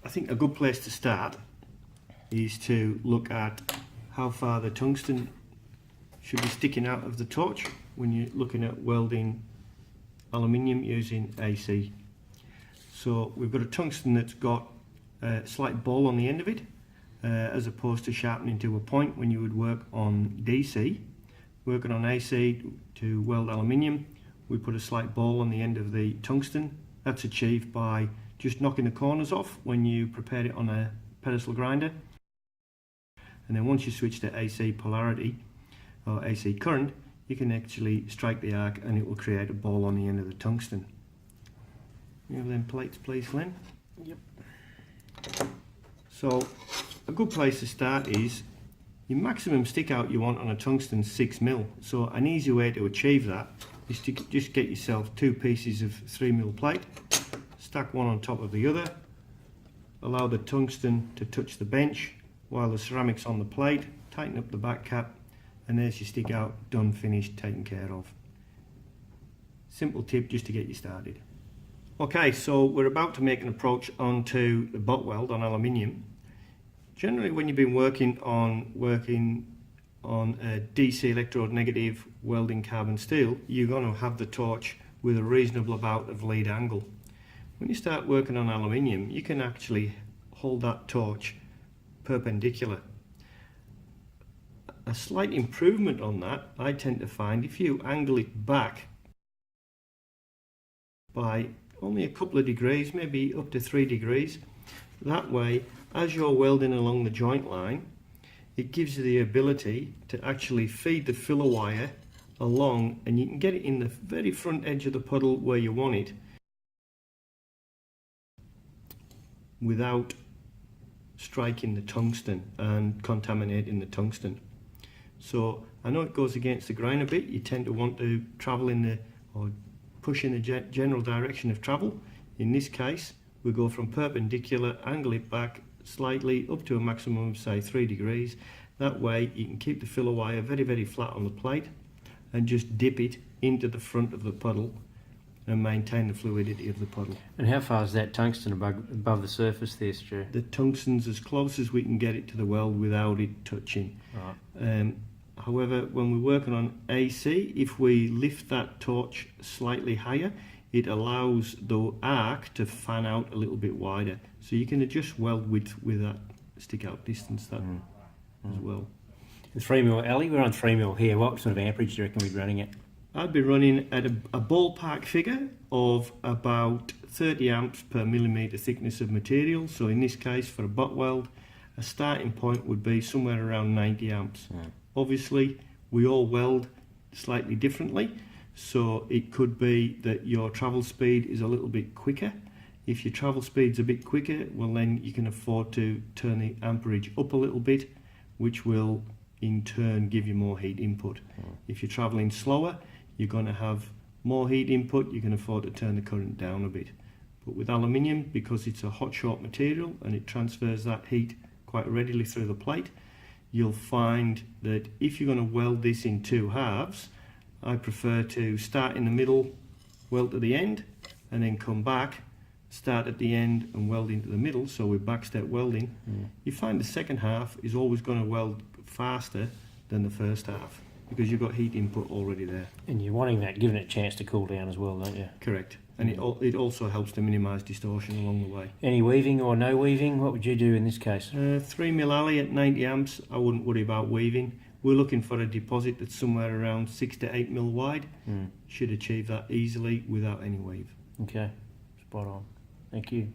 I think a good place to start is to look at how far the tungsten should be sticking out of the torch when you're looking at welding aluminium using AC. So we've got a tungsten that's got a slight ball on the end of it, as opposed to sharpening to a point when you would work on DC. Working on AC to weld aluminium, we put a slight ball on the end of the tungsten. That's achieved by just knocking the corners off when you prepare it on a pedestal grinder. And then once you switch to AC polarity or AC current, you can actually strike the arc and it will create a ball on the end of the tungsten. You have them plates please, Glenn? Yep. So a good place to start is your maximum stick out you want on a tungsten 6mm. So an easy way to achieve that is to just get yourself 2 pieces of 3mm plate, stack one on top of the other, allow the tungsten to touch the bench while the ceramic's on the plate, tighten up the back cap, and there's your stick out, done, finished, taken care of. Simple tip just to get you started. Okay, so we're about to make an approach onto the butt weld on aluminium. Generally when you've been working on a DC electrode negative welding carbon steel, you're going to have the torch with a reasonable amount of lead angle. When you start working on aluminium, you can actually hold that torch perpendicular. A slight improvement on that I tend to find if you angle it back by only a couple of degrees, maybe up to 3 degrees. That way, as you're welding along the joint line, it gives you the ability to actually feed the filler wire along, and you can get it in the very front edge of the puddle where you want it without striking the tungsten and contaminating the tungsten. So I know it goes against the grain a bit. You tend to want to travel in the, or push in the general direction of travel. In this case, we go from perpendicular, angle it back slightly up to a maximum of say 3 degrees. That way you can keep the filler wire very, very flat on the plate and just dip it into the front of the puddle and maintain the fluidity of the puddle. And how far is that tungsten above the surface there, Stu? The tungsten's as close as we can get it to the weld without it touching. Right. However, when we're working on AC, if we lift that torch slightly higher, it allows the arc to fan out a little bit wider. So you can adjust weld width with that stick out distance as well. The 3mm alley, we're on 3mm here. What sort of amperage do you reckon we'd be running at? I'd be running at a ballpark figure of about 30 amps per millimetre thickness of material. So in this case, for a butt weld, a starting point would be somewhere around 90 amps. Obviously, we all weld slightly differently, so it could be that your travel speed is a little bit quicker. If your travel speed's a bit quicker, well then you can afford to turn the amperage up a little bit, which will in turn give you more heat input. If you're travelling slower, you're going to have more heat input, you can afford to turn the current down a bit. But with aluminium, because it's a hot short material and it transfers that heat quite readily through the plate, you'll find that if you're going to weld this in 2 halves, I prefer to start in the middle, weld to the end, and then come back, start at the end and weld into the middle, so we're backstep welding. You find the second half is always going to weld faster than the first half because you've got heat input already there. And you're wanting that, giving it a chance to cool down as well, don't you? Correct. And it also helps to minimise distortion along the way. Any weaving or no weaving? What would you do in this case? 3mm alley at 90 amps, I wouldn't worry about weaving. We're looking for a deposit that's somewhere around 6 to 8mm wide. Should achieve that easily without any weave. Okay, spot on. Thank you.